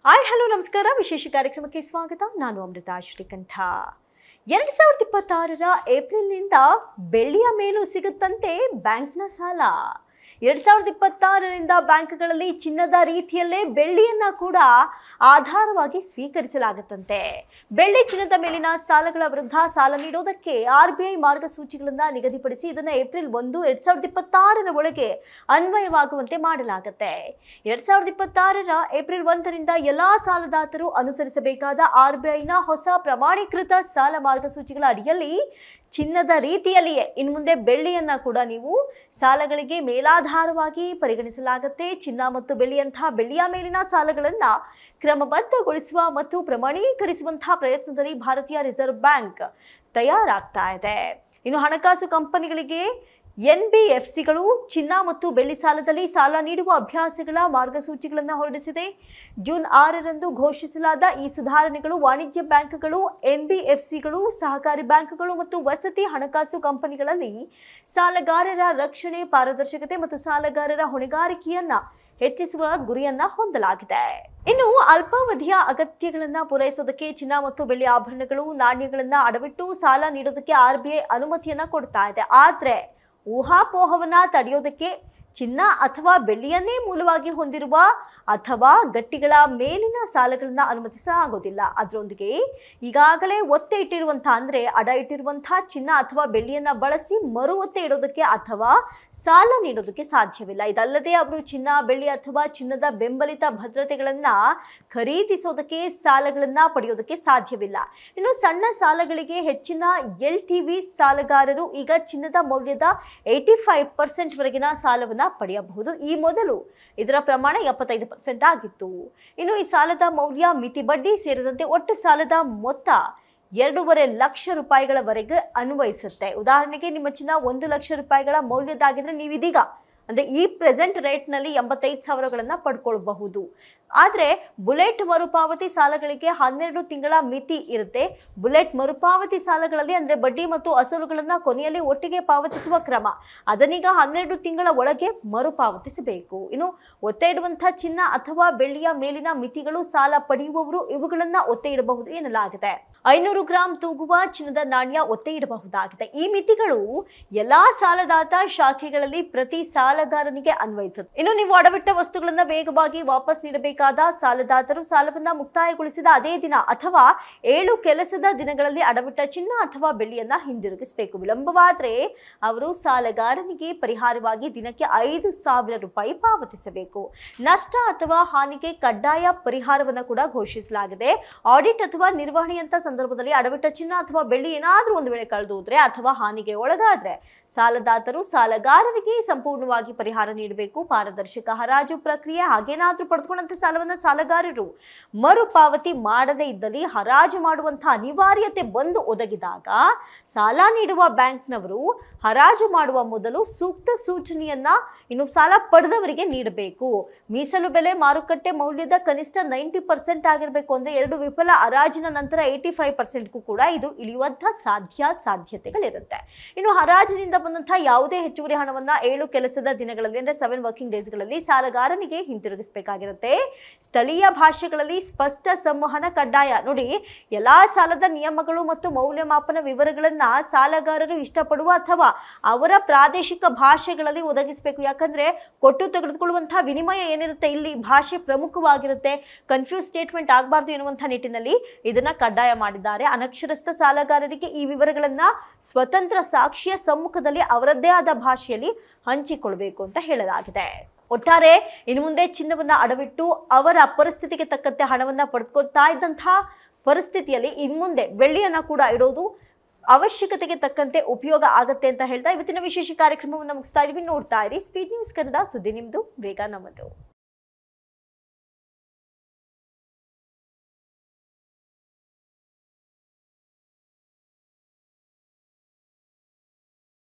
hi hello ನಮಸ್ಕಾರ ವಿಶೇಷ ಕಾರ್ಯಕ್ರಮಕ್ಕೆ ಸ್ವಾಗತ ನಾನು ಅಮೃತ ಶ್ರೀಕಂಠ 2026ರ ಏಪ್ರಿಲ್ನಿಂದ ಬೆಳ್ಳಿಯ ಮೇಲೂ ಸಿಗುತ್ತಂತೆ ಬ್ಯಾಂಕ್ನ ಸಾಲ 2026ರಿಂದ ಬ್ಯಾಂಕ್ಗಳಲ್ಲಿ ಚಿನ್ನದ ರೀತಿಯಲ್ಲೇ ಬೆಳ್ಳಿಯನ್ನ ಕೂಡ ಆಧಾರವಾಗಿ ಸ್ವೀಕರಿಸಲಾಗುತ್ತಂತೆ ಬೆಳ್ಳಿ ಚಿನ್ನದ ಮೇಲಿನ ಸಾಲಗಳ ವಿರುದ್ಧ ಸಾಲ ನೀಡೋದಕ್ಕೆ ಆರ್ಬಿಐ ಮಾರ್ಗಸೂಚಿಗಳನ್ನು ನಿಗದಿಪಡಿಸಿ ಇದನ್ನ ಏಪ್ರಿಲ್ 1, 2026ರ ಒಳಗೆ ಅನ್ವಯವಾಗುವಂತೆ ಮಾಡಲಾಗುತ್ತೆ 2026ರ ಏಪ್ರಿಲ್ 1ರಿಂದ ಎಲ್ಲಾ ಸಾಲದಾತರು ಅನುಸರಿಸಬೇಕಾದ ಆರ್ಬಿಐನ ಹೊಸ ಪ್ರಮಾಣೀಕೃತ ಸಾಲ ಮಾರ್ಗಸೂಚಿಗಳ ಅಡಿಯಲ್ಲಿ ಚಿನ್ನದ ರೀತಿಯಲ್ಲಿಯೇ ಇನ್ನು ಮುಂದೆ ಬೆಳ್ಳಿಯನ್ನ ಕೂಡ ನೀವು ಸಾಲಗಳಿಗೆ ಮೇಲಾಧಾರವಾಗಿ ಪರಿಗಣಿಸಲಾಗುತ್ತೆ ಚಿನ್ನ ಮತ್ತು ಬೆಳ್ಳಿಯಂತಹ ಬೆಳ್ಳಿಯ ಮೇಲಿನ ಸಾಲಗಳನ್ನು ಕ್ರಮಬದ್ಧಗೊಳಿಸುವ ಮತ್ತು ಪ್ರಮಾಣೀಕರಿಸುವಂತಹ ಪ್ರಯತ್ನದಲ್ಲಿ ಭಾರತೀಯ ರಿಸರ್ವ್ ಬ್ಯಾಂಕ್ ತಯಾರಾಗ್ತಾ ಇದೆ ಇನ್ನು ಹಣಕಾಸು ಕಂಪನಿಗಳಿಗೆ ಎನ್ಬಿಎಫ್ಸಿಗಳು ಚಿನ್ನ ಮತ್ತು ಬೆಳ್ಳಿ ಸಾಲದಲ್ಲಿ ಸಾಲ ನೀಡುವ ಅಭ್ಯಾಸಗಳ ಮಾರ್ಗಸೂಚಿಗಳನ್ನು ಹೊರಡಿಸಿದೆ ಜೂನ್ 6ರಂದು ಘೋಷಿಸಲಾದ ಈ ಸುಧಾರಣೆಗಳು ವಾಣಿಜ್ಯ ಬ್ಯಾಂಕ್ಗಳು ಎನ್ಬಿಎಫ್ಸಿಗಳು ಸಹಕಾರಿ ಬ್ಯಾಂಕ್ಗಳು ಮತ್ತು ವಸತಿ ಹಣಕಾಸು ಕಂಪನಿಗಳಲ್ಲಿ ಸಾಲಗಾರರ ರಕ್ಷಣೆ ಪಾರದರ್ಶಕತೆ ಮತ್ತು ಸಾಲಗಾರರ ಹೊಣೆಗಾರಿಕೆಯನ್ನ ಹೆಚ್ಚಿಸುವ ಗುರಿಯನ್ನ ಹೊಂದಲಾಗಿದೆ ಇನ್ನು ಅಲ್ಪಾವಧಿಯ ಅಗತ್ಯಗಳನ್ನು ಪೂರೈಸೋದಕ್ಕೆ ಚಿನ್ನ ಮತ್ತು ಬೆಳ್ಳಿ ಆಭರಣಗಳು ನಾಣ್ಯಗಳನ್ನು ಅಡವಿಟ್ಟು ಸಾಲ ನೀಡೋದಕ್ಕೆ ಆರ್ಬಿಐ ಅನುಮತಿಯನ್ನ ಕೊಡ್ತಾ ಇದೆ ಆದ್ರೆ ಊಹಾಪೋಹವನ್ನ ತಡೆಯೋದಕ್ಕೆ ಚಿನ್ನ ಅಥವಾ ಬೆಳ್ಳಿಯನ್ನೇ ಮೂಲವಾಗಿ ಹೊಂದಿರುವ ಅಥವಾ ಗಟ್ಟಿಗಳ ಮೇಲಿನ ಸಾಲಗಳನ್ನ ಅನುಮತಿಸಲಾಗೋದಿಲ್ಲ ಅದರೊಂದಿಗೆ ಈಗಾಗಲೇ ಒತ್ತೆ ಇಟ್ಟಿರುವಂತಹ ಅಂದ್ರೆ ಅಡ ಇಟ್ಟಿರುವಂತಹ ಚಿನ್ನ ಅಥವಾ ಬೆಳ್ಳಿಯನ್ನ ಬಳಸಿ ಮರು ಒತ್ತೆ ಇಡೋದಕ್ಕೆ ಅಥವಾ ಸಾಲ ನೀಡೋದಕ್ಕೆ ಸಾಧ್ಯವಿಲ್ಲ ಇದಲ್ಲದೆ ಅವರು ಚಿನ್ನ ಬೆಳ್ಳಿ ಅಥವಾ ಚಿನ್ನದ ಬೆಂಬಲಿತ ಭದ್ರತೆಗಳನ್ನ ಖರೀದಿಸೋದಕ್ಕೆ ಸಾಲಗಳನ್ನ ಪಡೆಯೋದಕ್ಕೆ ಸಾಧ್ಯವಿಲ್ಲ ಇನ್ನು ಸಣ್ಣ ಸಾಲಗಳಿಗೆ ಹೆಚ್ಚಿನ ಎಲ್ಟಿವಿ ಸಾಲಗಾರರು ಈಗ ಚಿನ್ನದ ಮೌಲ್ಯದ 85% ವರೆಗಿನ ಸಾಲವನ್ನ ಪಡೆಯಬಹುದು ಈ ಮೊದಲು ಇದರ ಪ್ರಮಾಣ 75% ಆಗಿತ್ತು ಇನ್ನು ಈ ಸಾಲದ ಮೌಲ್ಯ ಮಿತಿ ಬಡ್ಡಿ ಸೇರಿದಂತೆ ಒಟ್ಟು ಸಾಲದ ಮೊತ್ತ 2.5 ಲಕ್ಷ ರೂಪಾಯಿಗಳವರೆಗೆ ಅನ್ವಯಿಸುತ್ತೆ ಉದಾಹರಣೆಗೆ ನಿಮ್ಮ ಚಿನ್ನ 1 ಲಕ್ಷ ರೂಪಾಯಿಗಳ ಮೌಲ್ಯದಾಗಿದ್ರೆ ನೀವು ಇದೀಗ ಅಂದ್ರೆ ಈ ಪ್ರೆಸೆಂಟ್ ರೇಟ್ ನಲ್ಲಿ 85,000ಗಳನ್ನ ಪಡ್ಕೊಳ್ಬಹುದು ಆದ್ರೆ ಬುಲೆಟ್ ಮರುಪಾವತಿ ಸಾಲಗಳಿಗೆ 12 ತಿಂಗಳ ಮಿತಿ ಇರುತ್ತೆ ಬುಲೆಟ್ ಮರುಪಾವತಿ ಸಾಲಗಳಲ್ಲಿ ಅಂದ್ರೆ ಬಡ್ಡಿ ಮತ್ತು ಅಸಲುಗಳನ್ನ ಕೊನೆಯಲ್ಲಿ ಒಟ್ಟಿಗೆ ಪಾವತಿಸುವ ಕ್ರಮ ಅದನ್ನೀಗ 12 ತಿಂಗಳ ಒಳಗೆ ಮರುಪಾವತಿಸಬೇಕು ಇನ್ನು ಒತ್ತೆ ಇಡುವಂತಹ ಚಿನ್ನ ಅಥವಾ ಬೆಳ್ಳಿಯ ಮೇಲಿನ ಮಿತಿಗಳು ಸಾಲ ಪಡೆಯುವವರು ಇವುಗಳನ್ನ ಒತ್ತೆ ಇಡಬಹುದು ಎನ್ನಲಾಗಿದೆ 500 ಗ್ರಾಂ ತೂಗುವ ಚಿನ್ನದ ನಾಣ್ಯ ಒತ್ತೆ ಇಡಬಹುದಾಗಿದೆ ಈ ಮಿತಿಗಳು ಎಲ್ಲಾ ಸಾಲದಾತ ಶಾಖೆಗಳಲ್ಲಿ ಪ್ರತಿ ಸಾಲಗಾರನಿಗೆ ಅನ್ವಯಿಸುತ್ತೆ ಇನ್ನು ನೀವು ಅಡವಿಟ್ಟ ವಸ್ತುಗಳನ್ನ ವೇಗವಾಗಿ ವಾಪಸ್ ನೀಡಬೇಕಾದ ಸಾಲದಾತರು ಸಾಲವನ್ನ ಮುಕ್ತಾಯಗೊಳಿಸಿದ ಅದೇ ದಿನ ಅಥವಾ 7 ಕೆಲಸದ ದಿನಗಳಲ್ಲಿ ಅಡವಿಟ್ಟ ಚಿನ್ನ ಅಥವಾ ಬೆಳ್ಳಿಯನ್ನ ಹಿಂದಿರುಗಿಸಬೇಕು ವಿಳಂಬವಾದ್ರೆ ಅವರು ಸಾಲಗಾರನಿಗೆ ಪರಿಹಾರವಾಗಿ ದಿನಕ್ಕೆ 5,000 ರೂಪಾಯಿ ಪಾವತಿಸಬೇಕು ನಷ್ಟ ಅಥವಾ ಹಾನಿಗೆ ಕಡ್ಡಾಯ ಪರಿಹಾರವನ್ನ ಕೂಡ ಘೋಷಿಸಲಾಗಿದೆ ಆಡಿಟ್ ಅಥವಾ ನಿರ್ವಹಣೆಯಂತ ಸಂದರ್ಭದಲ್ಲಿ ಅಡವಿಟ್ಟ ಚಿನ್ನ ಅಥವಾ ಬೆಳ್ಳಿ ಏನಾದರೂ ಒಂದು ವೇಳೆ ಕಳೆದೋದ್ರೆ ಅಥವಾ ಹಾನಿಗೆ ಒಳಗಾದ್ರೆ ಸಾಲದಾತರು ಸಾಲಗಾರರಿಗೆ ಸಂಪೂರ್ಣವಾಗಿ ಪರಿಹಾರ ನೀಡಬೇಕು ಪಾರದರ್ಶಕ ಹರಾಜು ಪ್ರಕ್ರಿಯೆ ಹಾಗೇನಾದ್ರೂ ಪಡೆದುಕೊಂಡಂತ ಸಾಲವನ್ನ ಸಾಲಗಾರರು ಮರುಪಾವತಿ ಮಾಡದೇ ಇದ್ದಲ್ಲಿ ಹರಾಜು ಮಾಡುವಂತಹ ಅನಿವಾರ್ಯತೆ ಬಂದು ಒದಗಿದಾಗ ಸಾಲ ನೀಡುವ ಬ್ಯಾಂಕ್ನವರು ಹರಾಜು ಮಾಡುವ ಮೊದಲು ಸೂಕ್ತ ಸೂಚನೆಯನ್ನ ಇನ್ನು ಸಾಲ ಪಡೆದವರಿಗೆ ನೀಡಬೇಕು ಮೀಸಲು ಬೆಲೆ ಮಾರುಕಟ್ಟೆ ಮೌಲ್ಯದ ಕನಿಷ್ಠ 90% ಆಗಿರಬೇಕು ಅಂದ್ರೆ 2 ವಿಫಲ ಹರಾಜಿನ ನಂತರ 85%ಗೂ ಕೂಡ ಇದು ಇಳಿಯುವಂತಹ ಸಾಧ್ಯತೆಗಳಿರುತ್ತೆ ಇನ್ನು ಹರಾಜಿನಿಂದ ಬಂದಂತಹ ಯಾವುದೇ ಹೆಚ್ಚುವರಿ ಹಣವನ್ನ 7 ಕೆಲಸದ ದಿನಗಳಲ್ಲಿ ಅಂದ್ರೆ 7 ವರ್ಕಿಂಗ್ ಡೇಸ್ಗಳಲ್ಲಿ ಸಾಲಗಾರನಿಗೆ ಹಿಂತಿರುಗಿಸಬೇಕಾಗಿರುತ್ತೆ ಸ್ಥಳೀಯ ಭಾಷೆಗಳಲ್ಲಿ ಸ್ಪಷ್ಟ ಸಂವಹನ ಕಡ್ಡಾಯ ನೋಡಿ ಎಲ್ಲಾ ಸಾಲದ ನಿಯಮಗಳು ಮತ್ತು ಮೌಲ್ಯಮಾಪನ ವಿವರಗಳನ್ನ ಸಾಲಗಾರರು ಇಷ್ಟಪಡುವ ಅಥವಾ ಅವರ ಪ್ರಾದೇಶಿಕ ಭಾಷೆಗಳಲ್ಲಿ ಒದಗಿಸಬೇಕು ಯಾಕಂದ್ರೆ ಕೊಟ್ಟು ತೆಗೆದುಕೊಳ್ಳುವಂತಹ ವಿನಿಮಯ ಏನಿರುತ್ತೆ ಇಲ್ಲಿ ಭಾಷೆ ಪ್ರಮುಖವಾಗಿರುತ್ತೆ ಕನ್ಫ್ಯೂಸ್ ಸ್ಟೇಟ್ಮೆಂಟ್ ಆಗಬಾರ್ದು ಎನ್ನುವಂತಹ ನಿಟ್ಟಿನಲ್ಲಿ ಇದನ್ನ ಕಡ್ಡಾಯ ಮಾಡಿದ್ದಾರೆ ಅನಕ್ಷರಸ್ಥ ಸಾಲಗಾರರಿಗೆ ಈ ವಿವರಗಳನ್ನ ಸ್ವತಂತ್ರ ಸಾಕ್ಷಿಯ ಸಮ್ಮುಖದಲ್ಲಿ ಅವರದ್ದೇ ಆದ ಭಾಷೆಯಲ್ಲಿ ಹಂಚಿಕೊಳ್ಳಬೇಕು ಅಂತ ಹೇಳಲಾಗಿದೆ ಒಟ್ಟಾರೆ ಇನ್ನು ಮುಂದೆ ಚಿನ್ನವನ್ನ ಅಡವಿಟ್ಟು ಅವರ ಪರಿಸ್ಥಿತಿಗೆ ತಕ್ಕಂತೆ ಹಣವನ್ನ ಪಡೆದುಕೊಳ್ತಾ ಇದ್ದಂತಹ ಪರಿಸ್ಥಿತಿಯಲ್ಲಿ ಇನ್ನು ಮುಂದೆ ಬೆಳ್ಳಿಯನ್ನ ಕೂಡ ಇಡೋದು ಅವಶ್ಯಕತೆಗೆ ತಕ್ಕಂತೆ ಉಪಯೋಗ ಆಗತ್ತೆ ಅಂತ ಹೇಳ್ತಾ ಇವತ್ತಿನ ವಿಶೇಷ ಕಾರ್ಯಕ್ರಮವನ್ನು ಮುಗಿಸ್ತಾ ಇದೀವಿ ನೋಡ್ತಾ ಇರಿ ಸ್ಪೀಡ್ ನ್ಯೂಸ್ ಕನ್ನಡ ಸುದ್ದಿ ನಿಮ್ದು ವೇಗ ನಮ್ಮದು